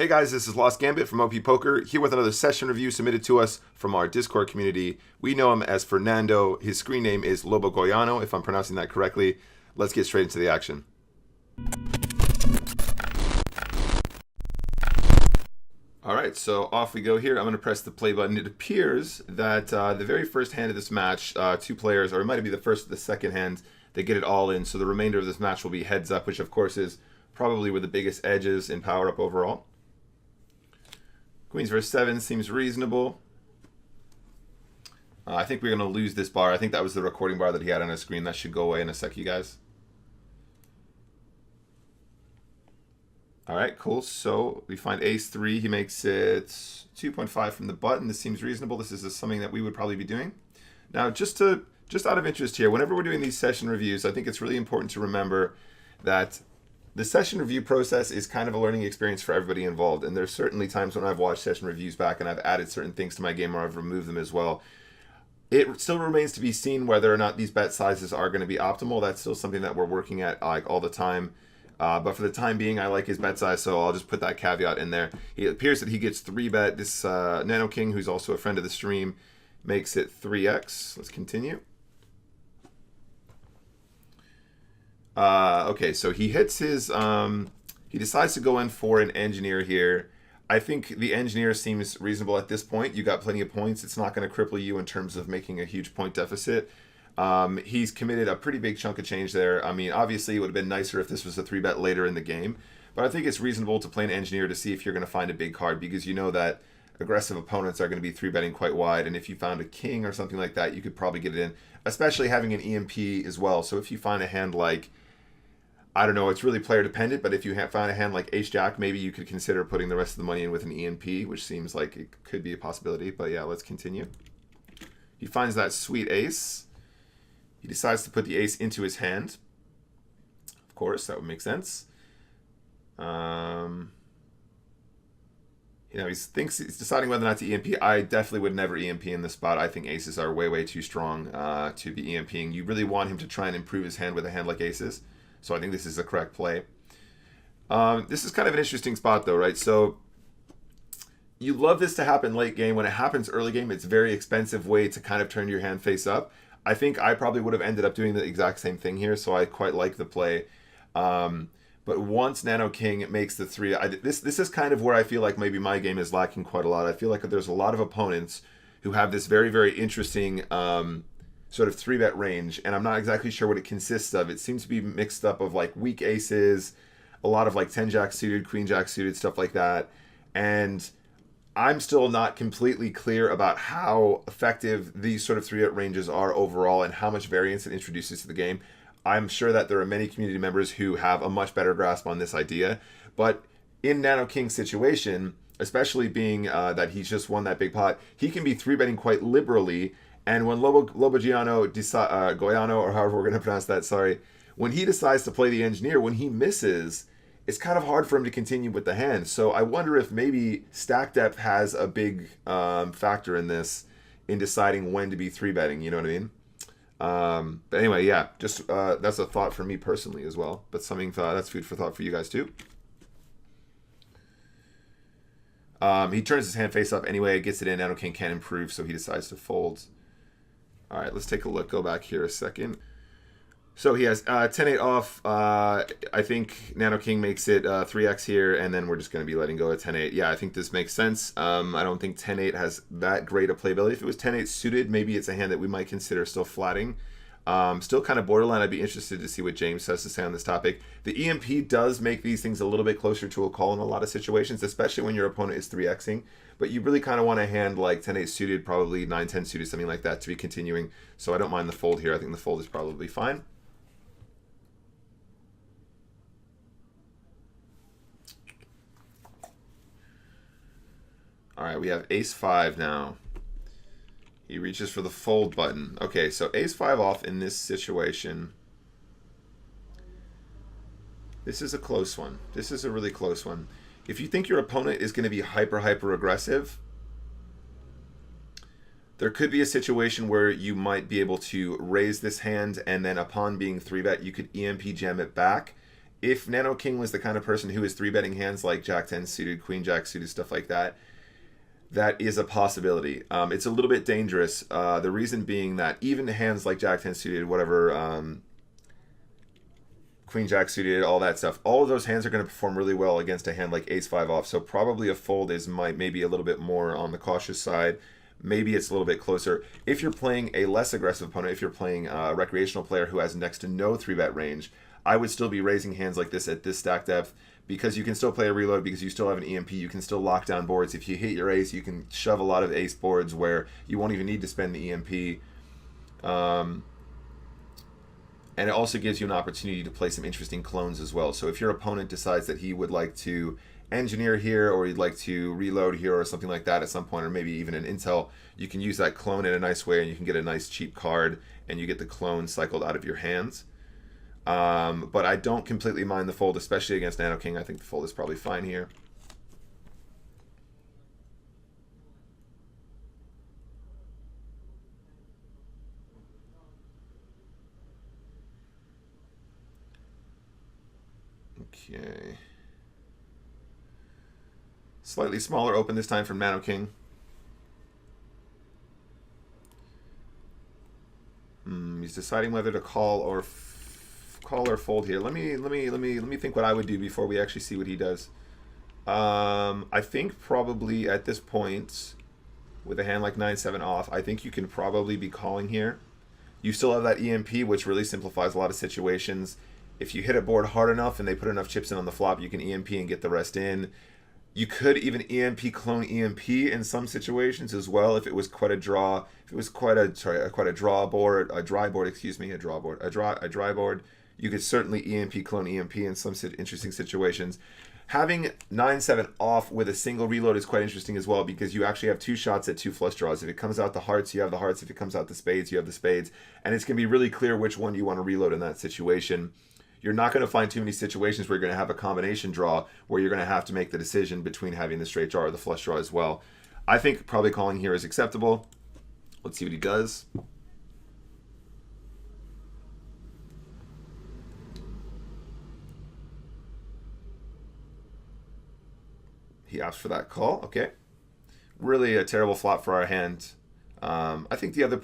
Hey guys, this is Lost Gambit from OP Poker, here with another session review submitted to us from our Discord community. We know him as Fernando. His screen name is Lobo Goiano, if I'm pronouncing that correctly. Let's get straight into the action. Alright, so off we go here. I'm going to press the play button. It appears that the very first hand of this match, two players, or it might be the first or the second hand, they get it all in. So the remainder of this match will be heads up, which of course is probably where the biggest edge is in power up overall. Queens versus 7 seems reasonable. I think we're going to lose this bar. I think that was the recording bar that he had on his screen. That should go away in a sec, you guys. Alright, cool. So we find ace 3. He makes it 2.5 from the button. This seems reasonable. This is something that we would probably be doing. Now, just out of interest here, whenever we're doing these session reviews, I think it's really important to remember that the session review process is kind of a learning experience for everybody involved, and there's certainly times when I've watched session reviews back and I've added certain things to my game or I've removed them as well. It still remains to be seen whether or not these bet sizes are going to be optimal. That's still something that we're working at like all the time. But for the time being, I like his bet size, so I'll just put that caveat in there. It appears that he gets 3-bet. This Nano King, who's also a friend of the stream, makes it 3x. Let's continue. Okay, so he hits his, he decides to go in for an engineer here. I think the engineer seems reasonable at this point. You got plenty of points. It's not going to cripple you in terms of making a huge point deficit. He's committed a pretty big chunk of change there. I mean, obviously it would have been nicer if this was a 3-bet later in the game, but I think it's reasonable to play an engineer to see if you're going to find a big card, because you know that aggressive opponents are going to be 3-betting quite wide, and if you found a king or something like that, you could probably get it in, especially having an EMP as well. So if you find a hand like, I don't know, it's really player dependent, but if you find a hand like Ace-Jack, maybe you could consider putting the rest of the money in with an EMP, which seems like it could be a possibility. But yeah, let's continue. He finds that sweet ace. He decides to put the ace into his hand. Of course, that would make sense. You know, he's deciding whether or not to EMP. I definitely would never EMP in this spot. I think aces are way, way too strong to be EMPing. You really want him to try and improve his hand with a hand like aces. So I think this is the correct play. This is kind of an interesting spot though, right? So you love this to happen late game. When it happens early game, it's a very expensive way to kind of turn your hand face up. I think I probably would have ended up doing the exact same thing here, so I quite like the play. But once Nano King makes the 3, this is kind of where I feel like maybe my game is lacking quite a lot. I feel like there's a lot of opponents who have this very, very interesting sort of 3-bet range, and I'm not exactly sure what it consists of. It seems to be mixed up of like weak aces, a lot of like 10-Jack suited, Queen-Jack suited, stuff like that. And I'm still not completely clear about how effective these sort of 3-bet ranges are overall and how much variance it introduces to the game. I'm sure that there are many community members who have a much better grasp on this idea, but in Nano King's situation, especially being that he's just won that big pot, he can be 3-betting quite liberally. And when Lobo Goiano, or however we're going to pronounce that, sorry, when he decides to play the engineer, when he misses, it's kind of hard for him to continue with the hand. So I wonder if maybe stack depth has a big factor in this, in deciding when to be 3-betting, you know what I mean? But anyway, yeah, just that's a thought for me personally as well, but something that's food for thought for you guys too. He turns his hand face up anyway, gets it in. Nano King can't improve, so he decides to fold. All right, let's take a look. Go back here a second. So he has 10-8 off. I think Nano King makes it 3x here, and then we're just going to be letting go at 10-8. Yeah, I think this makes sense. I don't think 10-8 has that great a playability. If it was 10-8 suited, maybe it's a hand that we might consider still flatting. Still kind of borderline. I'd be interested to see what James has to say on this topic. The EMP does make these things a little bit closer to a call in a lot of situations, especially when your opponent is 3xing. But you really kind of want a hand like 10-8 suited, probably 9-10 suited, something like that, to be continuing. So I don't mind the fold here. I think the fold is probably fine. All right, we have ace-5 now. He reaches for the fold button. Okay, so ace-5 off in this situation. This is a close one. This is a really close one. If you think your opponent is going to be hyper aggressive, there could be a situation where you might be able to raise this hand, and then upon being 3-bet, you could EMP jam it back if Nano King was the kind of person who is 3-betting hands like Jack 10 suited, Queen Jack suited, stuff like that, that is a possibility. It's a little bit dangerous. The reason being that even hands like Jack 10 suited, whatever, Queen Jack suited, all that stuff, all of those hands are going to perform really well against a hand like Ace 5 off. So probably a fold is maybe a little bit more on the cautious side. Maybe it's a little bit closer. If you're playing a less aggressive opponent, if you're playing a recreational player who has next to no 3-bet range, I would still be raising hands like this at this stack depth, because you can still play a reload, because you still have an EMP, you can still lock down boards. If you hit your ace, you can shove a lot of ace boards where you won't even need to spend the EMP. And it also gives you an opportunity to play some interesting clones as well. So if your opponent decides that he would like to engineer here, or he'd like to reload here or something like that at some point, or maybe even an intel, you can use that clone in a nice way, and you can get a nice cheap card, and you get the clone cycled out of your hands. But I don't completely mind the fold, especially against Nano King. I think the fold is probably fine here. Okay. Slightly smaller open this time from Nano King. He's deciding whether to call or fold here. Let me think what I would do before we actually see what he does. I think probably at this point, with a hand like 9-7 off, I think you can probably be calling here. You still have that EMP, which really simplifies a lot of situations. If you hit a board hard enough and they put enough chips in on the flop, you can EMP and get the rest in. You could even EMP clone EMP in some situations as well if it was quite a draw. If it was quite a draw board, a dry board, excuse me, a dry board. You could certainly EMP clone EMP in some interesting situations. Having 9-7 off with a single reload is quite interesting as well, because you actually have two shots at two flush draws. If it comes out the hearts, you have the hearts. If it comes out the spades, you have the spades. And it's going to be really clear which one you want to reload in that situation. You're not going to find too many situations where you're going to have a combination draw where you're going to have to make the decision between having the straight draw or the flush draw as well. I think probably calling here is acceptable. Let's see what he does. He opts for that call. Okay. Really a terrible flop for our hand. I think the other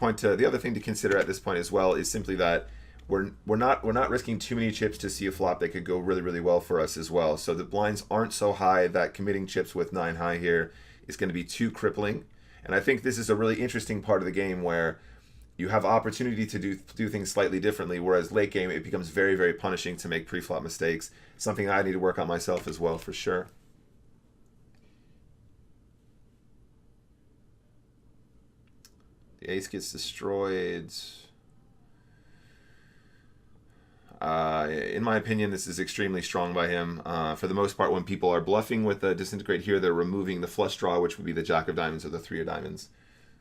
thing to consider at this point as well is simply that we're not risking too many chips to see a flop that could go really, really well for us as well. So the blinds aren't so high that committing chips with 9 high here is going to be too crippling. And I think this is a really interesting part of the game where you have opportunity to do things slightly differently, whereas late game it becomes very, very punishing to make pre-flop mistakes. Something I need to work on myself as well, for sure. The ace gets destroyed. In my opinion, this is extremely strong by him. For the most part, when people are bluffing with the disintegrate here, they're removing the flush draw, which would be the jack of diamonds or the 3 of diamonds.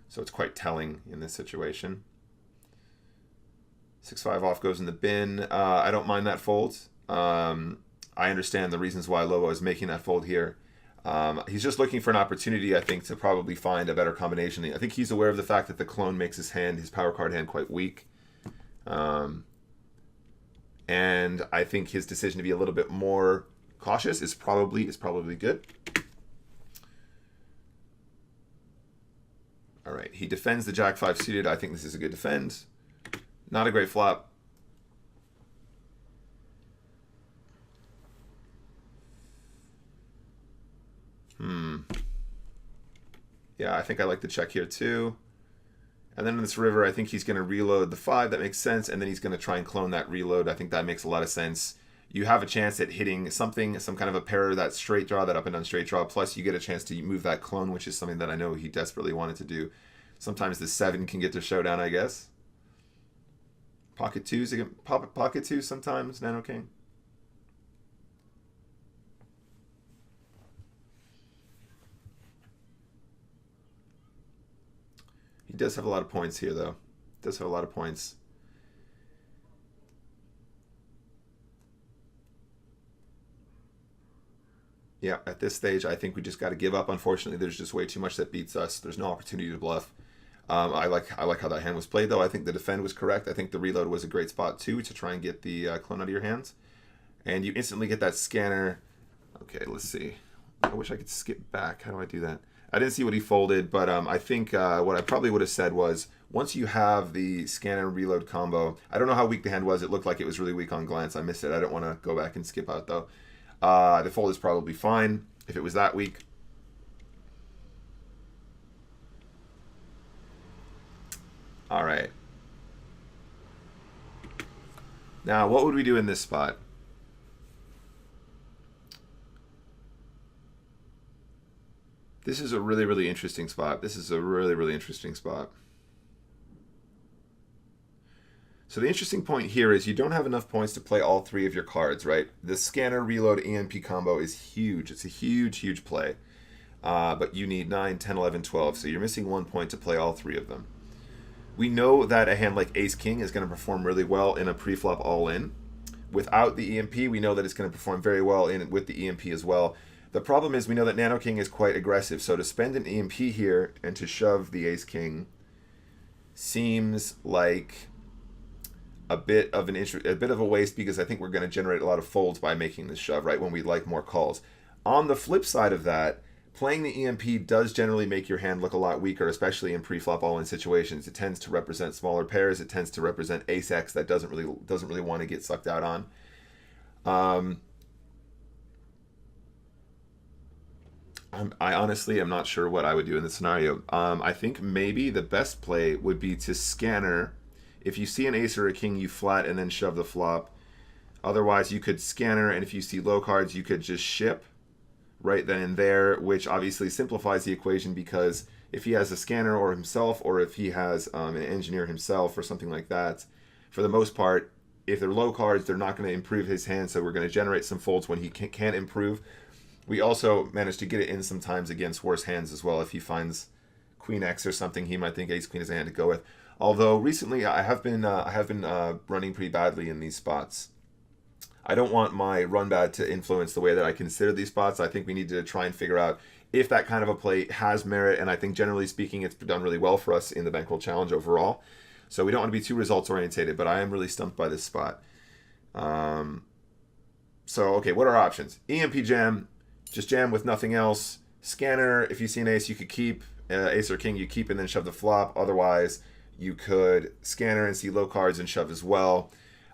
So it's quite telling in this situation. 6-5 off goes in the bin. I don't mind that fold. I understand the reasons why Lobo is making that fold here. He's just looking for an opportunity, I think, to probably find a better combination. I think he's aware of the fact that the clone makes his power card hand, quite weak. And I think his decision to be a little bit more cautious is probably good. All right, he defends the jack 5 suited. I think this is a good defend. Not a great flop. Yeah, I think I like the check here too. And then in this river, I think he's going to reload the 5. That makes sense. And then he's going to try and clone that reload. I think that makes a lot of sense. You have a chance at hitting something, some kind of a pair, that straight draw, that up and down straight draw. Plus, you get a chance to move that clone, which is something that I know he desperately wanted to do. Sometimes the 7 can get to showdown, I guess. Pocket 2s again. Pocket 2 sometimes, Nano King. He does have a lot of points here, though. Does have a lot of points. Yeah, at this stage, I think we just got to give up. Unfortunately, there's just way too much that beats us. There's no opportunity to bluff. I like how that hand was played, though. I think the defend was correct. I think the reload was a great spot, too, to try and get the clone out of your hands. and you instantly get that scanner. Okay, let's see. I wish I could skip back. How do I do that? I didn't see what he folded, but I think what I probably would have said was, once you have the scan and reload combo, I don't know how weak the hand was. It looked like it was really weak on glance. I missed it. I don't want to go back and skip out, though. The fold is probably fine if it was that weak. All right. Now, what would we do in this spot? This is a really, really interesting spot. This is a really, really interesting spot. So the interesting point here is you don't have enough points to play all three of your cards, right? The scanner reload EMP combo is huge. It's a huge, huge play. But you need 9, 10, 11, 12. So you're missing 1 point to play all three of them. We know that a hand like Ace-King is going to perform really well in a pre-flop all-in. Without the EMP, we know that it's going to perform very well with the EMP as well. The problem is we know that Nano King is quite aggressive, so to spend an EMP here and to shove the Ace-King seems like a bit of a waste, because I think we're going to generate a lot of folds by making this shove, right, when we'd like more calls. On the flip side of that, playing the EMP does generally make your hand look a lot weaker, especially in pre-flop all-in situations. It tends to represent smaller pairs. It tends to represent ace-x that doesn't really want to get sucked out on. I honestly am not sure what I would do in this scenario. I think maybe the best play would be to scanner. If you see an ace or a king, you flat and then shove the flop. Otherwise, you could scanner, and if you see low cards, you could just ship right then and there, which obviously simplifies the equation, because if he has a scanner or himself, or if he has an engineer himself or something like that, for the most part, if they're low cards, they're not going to improve his hand, so we're going to generate some folds when he can't improve. We also managed to get it in sometimes against worse hands as well. If he finds Queen X or something, he might think Ace Queen is a hand to go with. Although recently I have been running pretty badly in these spots. I don't want my run bad to influence the way that I consider these spots. I think we need to try and figure out if that kind of a play has merit, and I think generally speaking it's done really well for us in the Bankroll Challenge overall. So we don't want to be too results orientated, but I am really stumped by this spot. So okay, what are our options? EMP jam, just jam with nothing else. Scanner, if you see an ace, you could keep. Ace or king, you keep and then shove the flop. Otherwise, you could scanner and see low cards and shove as well.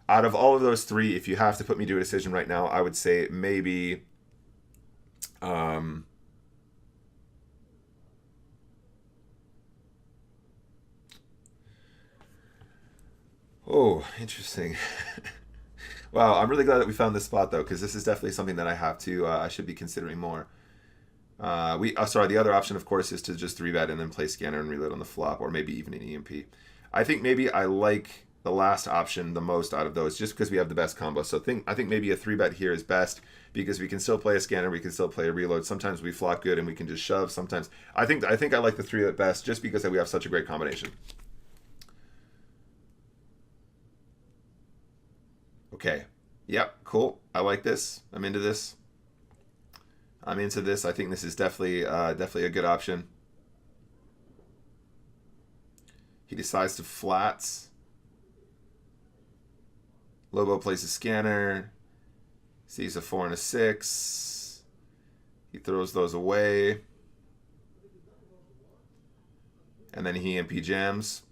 Out of all of those three, if you have to put me to a decision right now, I would say maybe oh, interesting. Wow, I'm really glad that we found this spot, though, because this is definitely something that I should be considering more. Sorry, the other option, of course, is to just 3-bet and then play scanner and reload on the flop, or maybe even an EMP. I think maybe I like the last option the most out of those, just because we have the best combo. So I think maybe a 3-bet here is best, because we can still play a scanner, we can still play a reload. Sometimes we flop good and we can just shove. Sometimes I think I like the 3-bet best, just because we have such a great combination. Okay. Yep. Cool. I like this. I'm into this. I think this is definitely a good option. He decides to flats. Lobo plays a scanner. Sees a 4 and a 6. He throws those away. And then he EMP jams.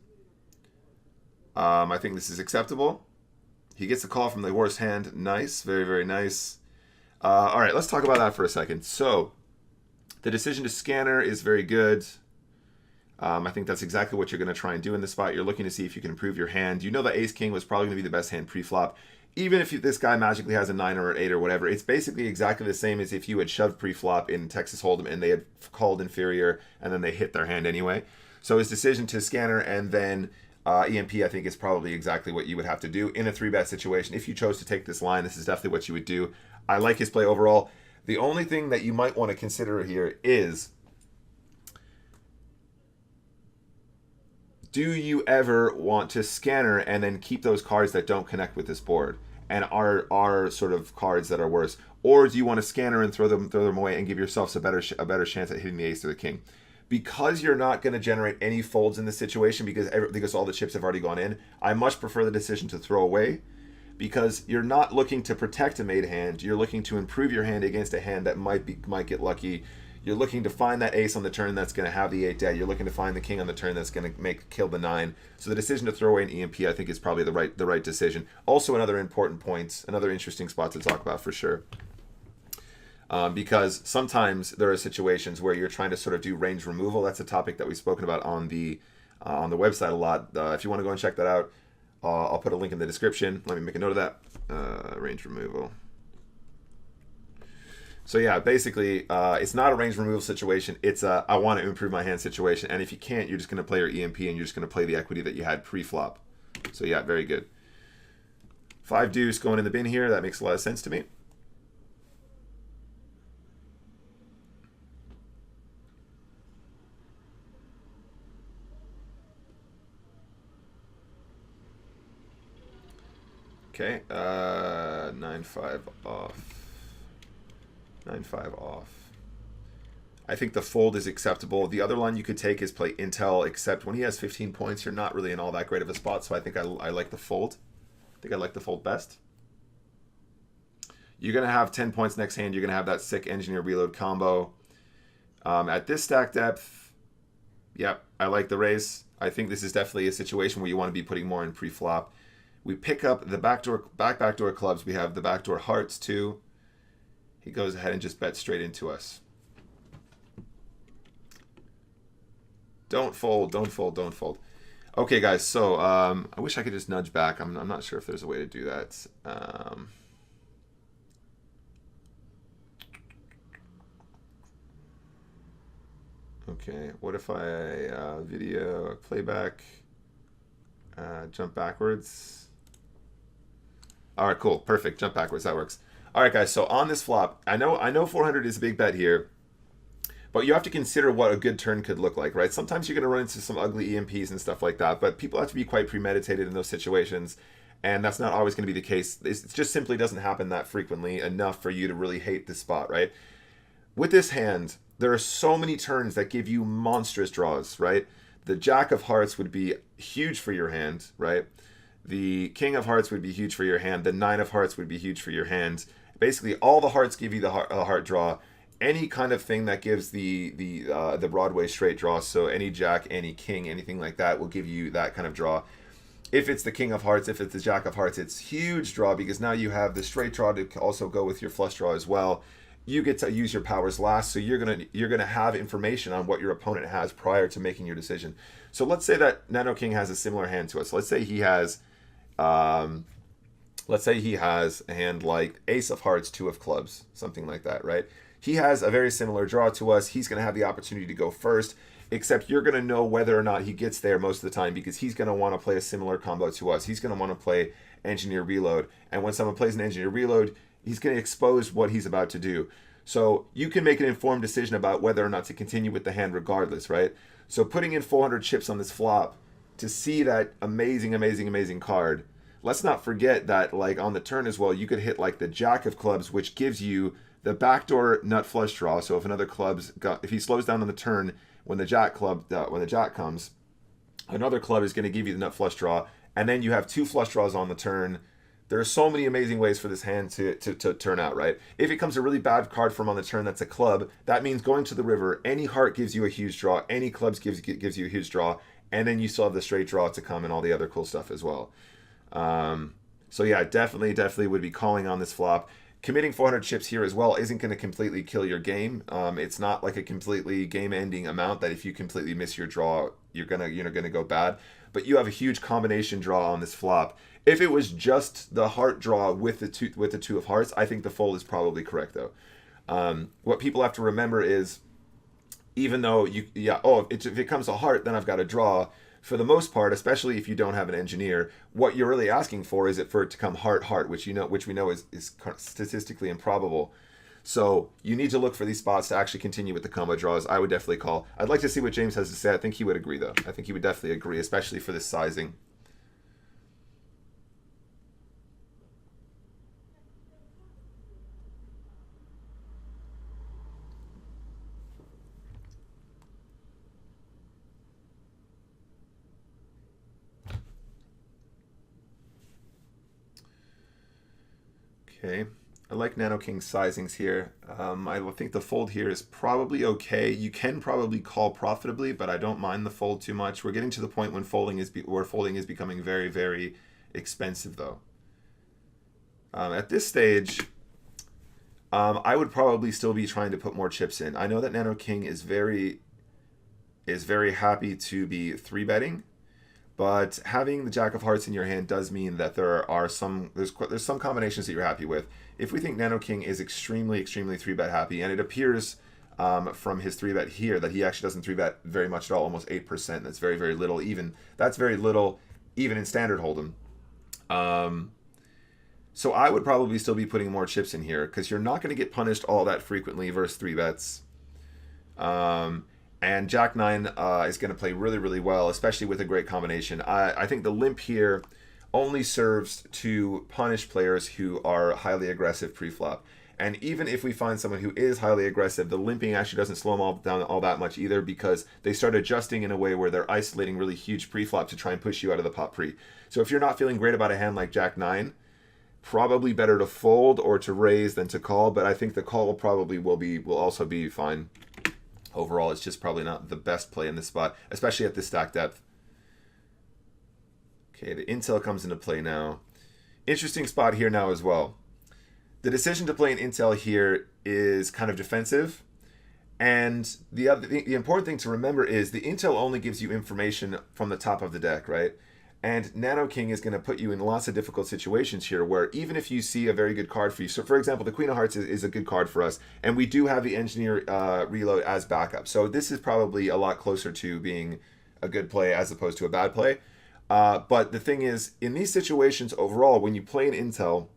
I think this is acceptable. He gets a call from the worst hand. Nice. Very, very nice. All right, let's talk about that for a second. So the decision to scanner is very good. I think that's exactly what you're going to try and do in this spot. You're looking to see if you can improve your hand. You know that Ace-King was probably going to be the best hand pre-flop. Even if this guy magically has a 9 or an 8 or whatever, it's basically exactly the same as if you had shoved pre-flop in Texas Hold'em and they had called inferior and then they hit their hand anyway. So his decision to scanner and then EMP, I think, is probably exactly what you would have to do in a 3-bet situation. If you chose to take this line, this is definitely what you would do. I like his play overall. The only thing that you might want to consider here is, do you ever want to scanner and then keep those cards that don't connect with this board and are sort of cards that are worse? Or do you want to scanner and throw them away and give yourselves a better chance at hitting the ace or the king? Because you're not going to generate any folds in this situation because all the chips have already gone in, I much prefer the decision to throw away. because you're not looking to protect a made hand. You're looking to improve your hand against a hand that might get lucky. You're looking to find that ace on the turn that's going to have the 8 dead. You're looking to find the king on the turn that's going to kill the 9. So the decision to throw away an EMP, I think, is probably the right decision. Also, another important point, another interesting spot to talk about for sure. Because sometimes there are situations where you're trying to sort of do range removal. That's a topic that we've spoken about on the website a lot. If you want to go and check that out, I'll put a link in the description. Let me make a note of that. Range removal. So yeah, basically, it's not a range removal situation. It's a I want to improve my hand situation. And if you can't, you're just going to play your EMP and you're just going to play the equity that you had pre-flop. So yeah, very good. 5 deuce going in the bin here. That makes a lot of sense to me. Okay, 9-5 off. 9-5 off. I think the fold is acceptable. The other line you could take is play Intel, except when he has 15 points, you're not really in all that great of a spot, so I think I like the fold. I think I like the fold best. You're going to have 10 points next hand. You're going to have that sick engineer reload combo. At this stack depth, yep, I like the raise. I think this is definitely a situation where you want to be putting more in pre-flop. We pick up the backdoor clubs. We have the backdoor hearts too. He goes ahead and just bets straight into us. Don't fold, don't fold, don't fold. Okay, guys, so I wish I could just nudge back. I'm not sure if there's a way to do that. Okay, what if I video playback, jump backwards? All right, cool, perfect. Jump backwards, that works. All right, guys. So on this flop, I know 400 is a big bet here, but you have to consider what a good turn could look like, right? Sometimes you're going to run into some ugly EMPs and stuff like that, but people have to be quite premeditated in those situations, and that's not always going to be the case. It just simply doesn't happen that frequently enough for you to really hate this spot, right? With this hand, there are so many turns that give you monstrous draws, right? The Jack of Hearts would be huge for your hand, right? The King of Hearts would be huge for your hand. The 9 of Hearts would be huge for your hand. Basically, all the hearts give you the heart draw. Any kind of thing that gives the Broadway straight draw, so any Jack, any King, anything like that will give you that kind of draw. If it's the King of Hearts, if it's the Jack of Hearts, it's huge draw because now you have the straight draw to also go with your flush draw as well. You get to use your powers last, so you're gonna have information on what your opponent has prior to making your decision. So let's say that Nano King has a similar hand to us. Let's say he has a hand like Ace of Hearts, 2 of Clubs, something like that, right? He has a very similar draw to us. He's going to have the opportunity to go first, except you're going to know whether or not he gets there most of the time because he's going to want to play a similar combo to us. He's going to want to play Engineer Reload, and when someone plays an Engineer Reload, he's going to expose what he's about to do. So you can make an informed decision about whether or not to continue with the hand regardless, right? So putting in 400 chips on this flop to see that amazing, amazing, amazing card. Let's not forget that, like, on the turn as well, you could hit like the Jack of Clubs, which gives you the backdoor nut flush draw. So if if he slows down on the turn when the Jack comes, another club is going to give you the nut flush draw, and then you have 2 flush draws on the turn. There are so many amazing ways for this hand to turn out, right? If it comes a really bad card from on the turn that's a club, that means going to the river, any heart gives you a huge draw, any clubs gives you a huge draw, and then you still have the straight draw to come and all the other cool stuff as well. So yeah, definitely would be calling on this flop. Committing 400 chips here as well isn't going to completely kill your game. It's not like a completely game-ending amount that if you completely miss your draw, you're gonna go bad. But you have a huge combination draw on this flop. If it was just the heart draw with the 2 of Hearts, I think the fold is probably correct though. What people have to remember is, even though if it comes a heart, then I've got a draw. For the most part, especially if you don't have an engineer, what you're really asking for is for it to come heart, which we know is statistically improbable. So you need to look for these spots to actually continue with the combo draws. I would definitely call. I'd like to see what James has to say. I think he would agree, though. I think he would definitely agree, especially for this sizing. Okay. I like Nano King's sizings here. I think the fold here is probably okay. You can probably call profitably, but I don't mind the fold too much. We're getting to the point when folding is becoming very, very expensive, though. At this stage, I would probably still be trying to put more chips in. I know that Nano King is very happy to be 3-betting, but having the Jack of Hearts in your hand does mean that there's some combinations that you're happy with. If we think Nano King is extremely 3-bet happy, and it appears from his 3-bet here that he actually doesn't 3-bet very much at all, almost 8%. That's very little. That's very little even in standard hold'em. So I would probably still be putting more chips in here because you're not going to get punished all that frequently versus 3-bets. And Jack 9 is going to play really well, especially with a great combination. I think the limp here only serves to punish players who are highly aggressive pre-flop. And even if we find someone who is highly aggressive, the limping actually doesn't slow them all down all that much either, because they start adjusting in a way where they're isolating really huge pre-flop to try and push you out of the pot pre. So if you're not feeling great about a hand like Jack 9, probably better to fold or to raise than to call, but I think the call probably will also be fine. Overall, it's just probably not the best play in this spot, especially at this stack depth. Okay, the intel comes into play now. Interesting spot here now as well. The decision to play an intel here is kind of defensive. And the important thing to remember is the intel only gives you information from the top of the deck, right? And Nano King is going to put you in lots of difficult situations here where even if you see a very good card for you, so for example, the Queen of Hearts is a good card for us, and we do have the Engineer reload as backup. So this is probably a lot closer to being a good play as opposed to a bad play. But the thing is, in these situations overall, when you play an intel,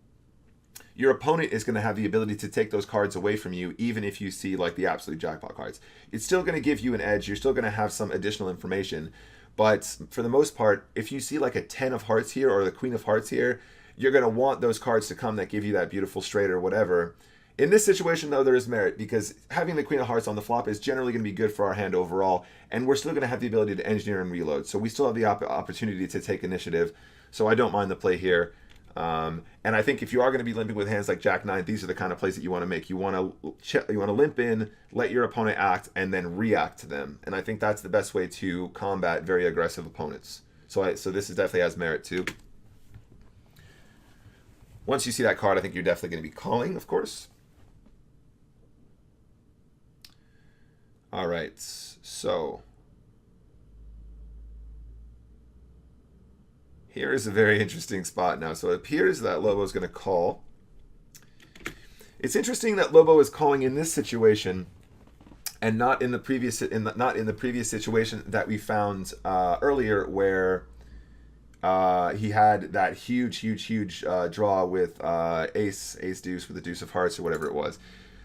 your opponent is going to have the ability to take those cards away from you, even if you see like the absolute jackpot cards. It's still going to give you an edge. You're still going to have some additional information. But for the most part, if you see like a 10 of hearts here or the Queen of Hearts here, you're going to want those cards to come that give you that beautiful straight or whatever. In this situation, though, there is merit because having the Queen of Hearts on the flop is generally going to be good for our hand overall, and we're still going to have the ability to engineer and reload. So we still have the opportunity to take initiative. So I don't mind the play here. And I think if you are going to be limping with hands like Jack 9, these are the kind of plays that you want to make. You want to limp in, let your opponent act, and then react to them. And I think that's the best way to combat very aggressive opponents. So this is definitely has merit too. Once you see that card, I think you're definitely going to be calling, of course. All right, so here is a very interesting spot now. So it appears that Lobo is going to call. It's interesting that Lobo is calling in this situation and not in the previous situation that we found earlier, where he had that huge draw with ace deuce with the deuce of hearts or whatever it was.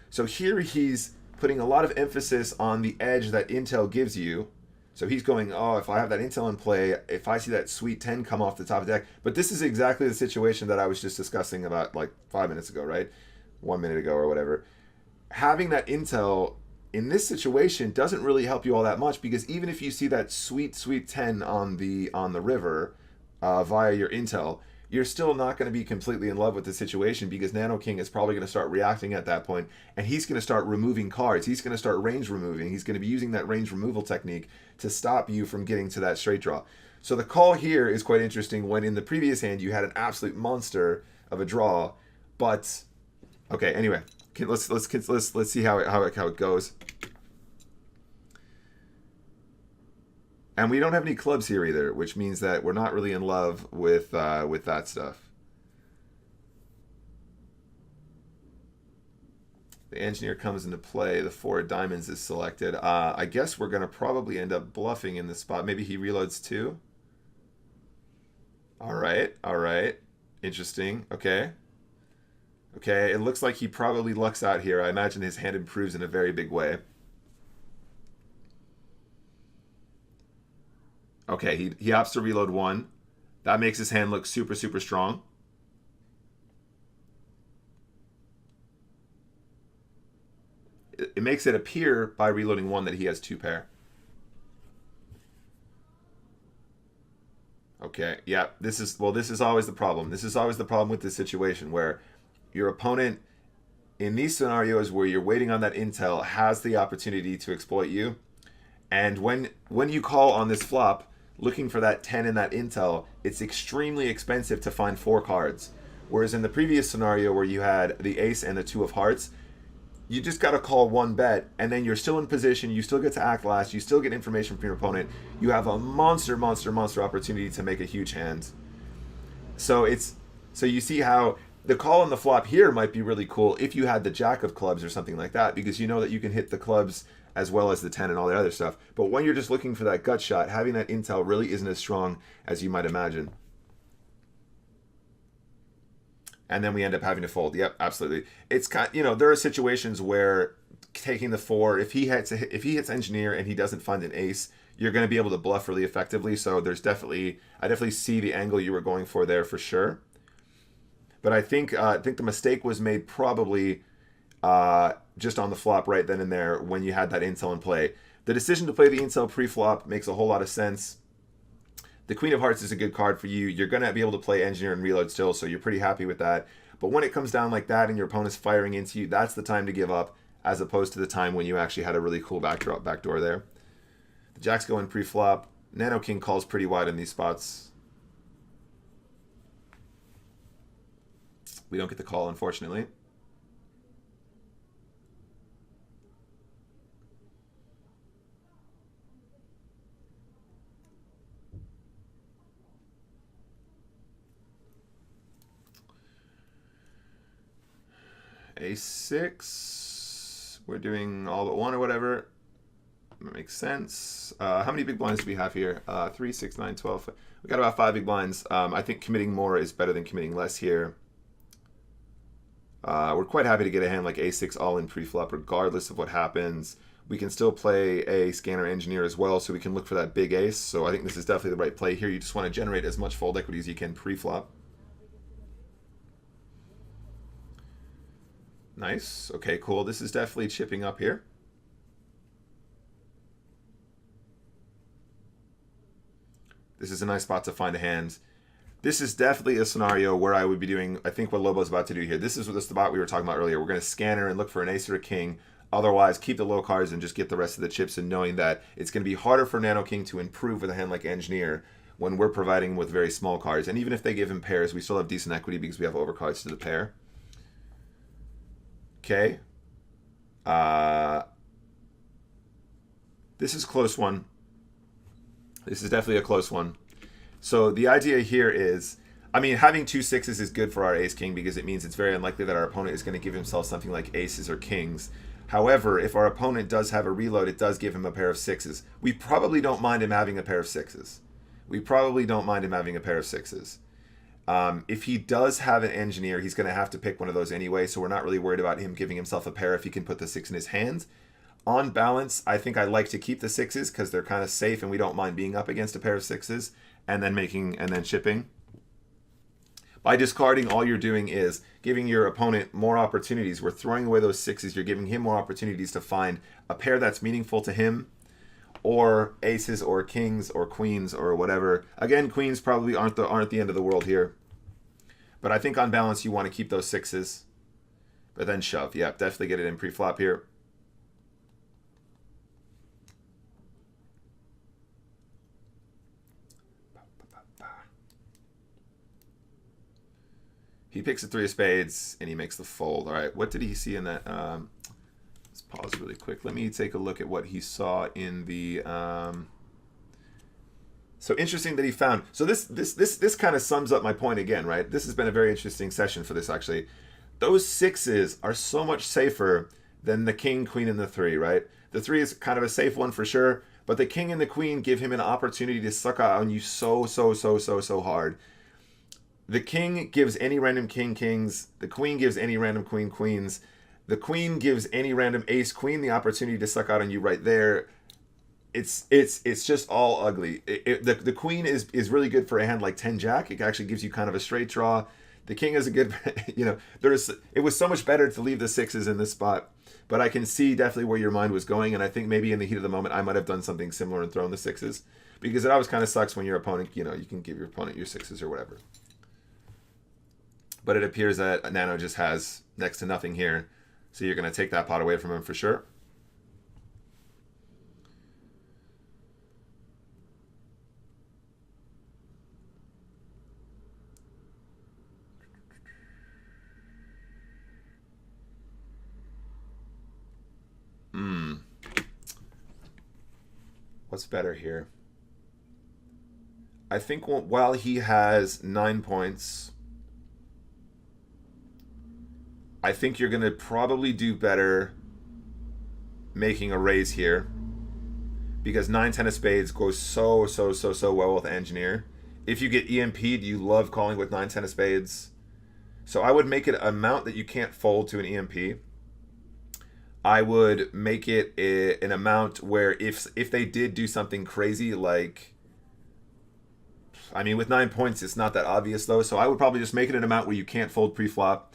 So here he's putting a lot of emphasis on the edge that intel gives you. So he's going, oh, if I have that intel in play, if I see that sweet 10 come off the top of the deck. But this is exactly the situation that I was just discussing about like 5 minutes ago, right? 1 minute ago or whatever. Having that intel in this situation doesn't really help you all that much, because even if you see that sweet 10 on the river via your intel, you're still not going to be completely in love with the situation, because Nano King is probably going to start reacting at that point, and he's going to start removing cards. He's going to start range removing. He's going to be using that range removal technique to stop you from getting to that straight draw. So the call here is quite interesting, when in the previous hand you had an absolute monster of a draw. But okay, anyway, let's see how it goes. And we don't have any clubs here either, which means that we're not really in love with that stuff. The engineer comes into play. The 4 of diamonds is selected. I guess we're going to probably end up bluffing in this spot. Maybe he reloads too. All right. Interesting. Okay. It looks like he probably lucks out here. I imagine his hand improves in a very big way. Okay, he opts to reload 1. That makes his hand look super strong. It makes it appear by reloading 1 that he has 2 pair. Okay, yeah, this is always the problem. This is always the problem with this situation, where your opponent in these scenarios where you're waiting on that intel has the opportunity to exploit you. And when you call on this flop, looking for that 10 and that intel, it's extremely expensive to find 4 cards. Whereas in the previous scenario where you had the ace and the 2 of hearts, you just got to call one bet, and then you're still in position, you still get to act last, you still get information from your opponent, you have a monster opportunity to make a huge hand. So you see how the call on the flop here might be really cool if you had the jack of clubs or something like that, because you know that you can hit the clubs as well as the 10 and all the other stuff. But when you're just looking for that gut shot, having that intel really isn't as strong as you might imagine. And then we end up having to fold. Yep, absolutely. It's there are situations where taking the 4, if he hits engineer and he doesn't find an ace, you're going to be able to bluff really effectively. So I definitely see the angle you were going for there for sure. But I think the mistake was made probably just on the flop right then and there when you had that intel in play. The decision to play the intel pre-flop makes a whole lot of sense. The Queen of Hearts is a good card for you. You're going to be able to play Engineer and Reload still, so you're pretty happy with that. But when it comes down like that and your opponent's firing into you, that's the time to give up, as opposed to the time when you actually had a really cool backdoor there. The Jacks go in pre-flop. Nano King calls pretty wide in these spots. We don't get the call, unfortunately. A6. We're doing all but 1 or whatever. That makes sense. How many big blinds do we have here? 3, 6, 9, 12. We got about 5 big blinds. I think committing more is better than committing less here. We're quite happy to get a hand like A6 all in pre-flop regardless of what happens. We can still play a scanner engineer as well, so we can look for that big ace. So I think this is definitely the right play here. You just want to generate as much fold equity as you can pre-flop. Nice. Okay, cool. This is definitely chipping up here. This is a nice spot to find a hand. This is definitely a scenario where I would be doing, I think, what Lobo's about to do here. This is the spot we were talking about earlier. We're going to scanner and look for an ace or a king. Otherwise, keep the low cards and just get the rest of the chips, and knowing that it's going to be harder for Nano King to improve with a hand like Engineer when we're providing him with very small cards. And even if they give him pairs, we still have decent equity because we have overcards to the pair. Okay. This is a close one. This is definitely a close one. So the idea here is, I mean, having 2 6s is good for our ace king because it means it's very unlikely that our opponent is going to give himself something like aces or kings. However, if our opponent does have a reload, it does give him a pair of 6s. We probably don't mind him having a pair of 6s. If he does have an engineer, he's going to have to pick one of those anyway, so we're not really worried about him giving himself a pair if he can put the 6 in his hand. On balance, I think I like to keep the 6s because they're kind of safe and we don't mind being up against a pair of 6s and then chipping. By discarding, all you're doing is giving your opponent more opportunities. We're throwing away those 6s. You're giving him more opportunities to find a pair that's meaningful to him, or aces or kings or queens or whatever. Again, queens probably aren't the end of the world here. But I think on balance, you want to keep those 6s. But then shove. Yeah, definitely get it in pre-flop here. He picks a 3 of spades, and he makes the fold. All right, what did he see in that? Let's pause really quick. Let me take a look at what he saw in the... So interesting that he found... So this kind of sums up my point again, right? This has been a very interesting session for this, actually. Those 6s are so much safer than the king, queen, and the 3, right? The 3 is kind of a safe one for sure, but the king and the queen give him an opportunity to suck out on you so hard. The king gives any random king kings. The queen gives any random queen queens. The queen gives any random ace queen the opportunity to suck out on you right there. It's just all ugly. The queen is really good for a hand like 10 jack. It actually gives you kind of a straight draw. The king is a good, it was so much better to leave the 6s in this spot. But I can see definitely where your mind was going, and I think maybe in the heat of the moment I might have done something similar and thrown the 6s, because it always kind of sucks when your opponent, you can give your opponent your 6s or whatever. But it appears that Nano just has next to nothing here. So you're going to take that pot away from him for sure. What's better here? I think while he has 9 points, I think you're going to probably do better making a raise here, because 9-10 of spades goes so well with engineer. If you get EMP'd, you love calling with 9-10 of spades. So I would make it an amount that you can't fold to an EMP. I would make it an amount where if they did do something crazy, like, I mean, with 9 points, it's not that obvious though. So I would probably just make it an amount where you can't fold pre-flop.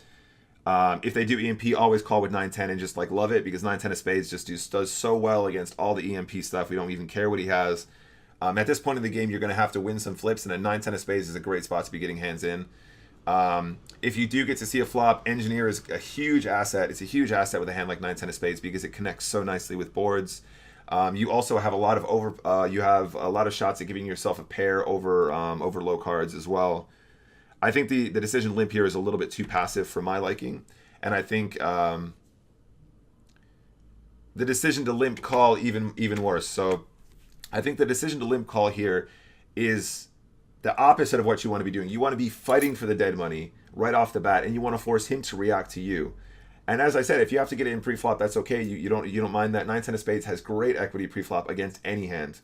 If they do EMP, always call with 9-10 and just like love it, because 9-10 of spades just does so well against all the EMP stuff. We don't even care what he has. At this point in the game, you're going to have to win some flips, and a 9-10 of spades is a great spot to be getting hands in. If you do get to see a flop, engineer is a huge asset. It's a huge asset with a hand like 9-10 of spades because it connects so nicely with boards. You also have a lot of you have a lot of shots at giving yourself a pair over low cards as well. I think the decision limp here is a little bit too passive for my liking, and I think the decision to limp call even worse. So I think the decision to limp call here is the opposite of what you want to be doing. You want to be fighting for the dead money right off the bat, and you want to force him to react to you. And as I said, if you have to get it in pre-flop, that's okay. You don't mind that. 9-10 of spades has great equity pre-flop against any hand.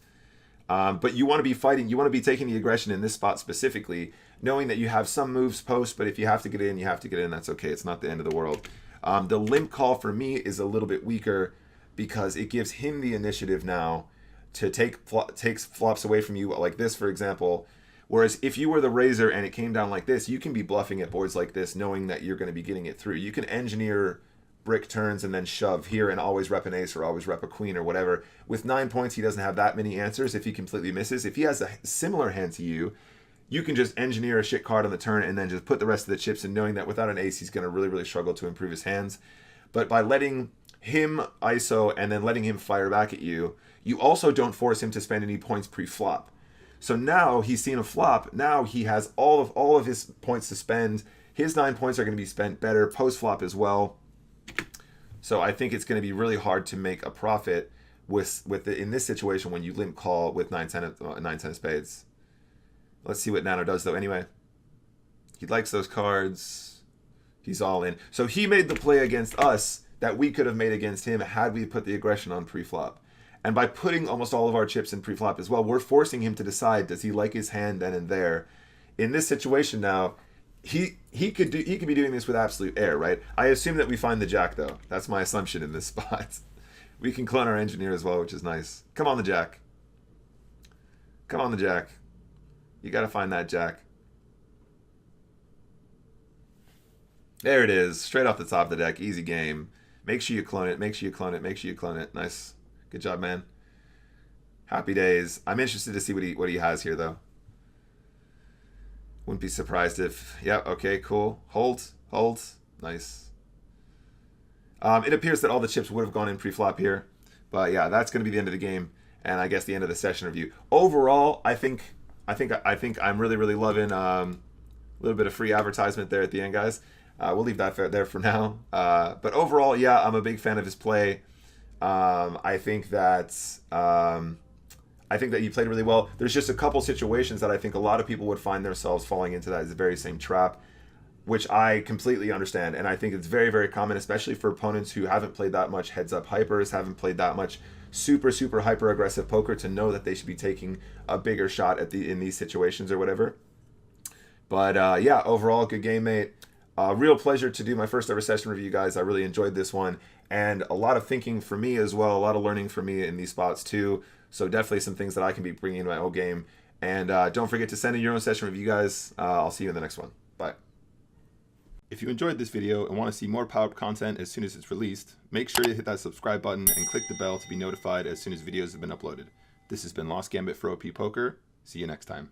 But you want to be fighting. You want to be taking the aggression in this spot specifically, knowing that you have some moves post, but if you have to get in, you have to get in. That's okay. It's not the end of the world. The limp call for me is a little bit weaker because it gives him the initiative now to takes flops away from you, like this, for example. Whereas if you were the raiser and it came down like this, you can be bluffing at boards like this, knowing that you're going to be getting it through. You can engineer brick turns and then shove here and always rep an ace or always rep a queen or whatever. With 9 points, he doesn't have that many answers if he completely misses. If he has a similar hand to you, you can just engineer a shit card on the turn and then just put the rest of the chips in, knowing that without an ace, he's going to really struggle to improve his hands. But by letting him ISO and then letting him fire back at you, you also don't force him to spend any points pre-flop. So now he's seen a flop. Now he has all of his points to spend. His 9 points are going to be spent better post-flop as well. So I think it's going to be really hard to make a profit in this situation when you limp call with 9-10 of spades. Let's see what Nano does though. Anyway, he likes those cards. He's all in. So he made the play against us that we could have made against him had we put the aggression on pre-flop. And by putting almost all of our chips in pre-flop as well, we're forcing him to decide, does he like his hand then and there? In this situation now, he could be doing this with absolute air, right? I assume that we find the jack though. That's my assumption in this spot. We can clone our engineer as well, which is nice. Come on the jack. Come on the jack. You got to find that jack. There it is, straight off the top of the deck, easy game. Make sure you clone it, make sure you clone it, make sure you clone it. Nice. Good job, man. Happy days. I'm interested to see what he has here, though. Wouldn't be surprised if... Yeah, okay, cool. Hold. Nice. It appears that all the chips would have gone in pre-flop here. But yeah, that's going to be the end of the game. And I guess the end of the session review. Overall, I think I'm really loving a little bit of free advertisement there at the end, guys. We'll leave that there for now. But overall, yeah, I'm a big fan of his play. I think that you played really well. There's just a couple situations that I think a lot of people would find themselves falling into that very same trap, which I completely understand. And I think it's very common, especially for opponents who haven't played that much heads-up hypers, haven't played that much super hyper-aggressive poker, to know that they should be taking a bigger shot in these situations or whatever. But yeah, overall, good game, mate. Real pleasure to do my first ever session review, guys. I really enjoyed this one. And a lot of thinking for me as well, a lot of learning for me in these spots too. So definitely some things that I can be bringing in my own game. And don't forget to send in your own session review, guys. I'll see you in the next one. Bye. If you enjoyed this video and want to see more PowerUp content as soon as it's released, make sure to hit that subscribe button and click the bell to be notified as soon as videos have been uploaded. This has been Lost Gambit for OP Poker. See you next time.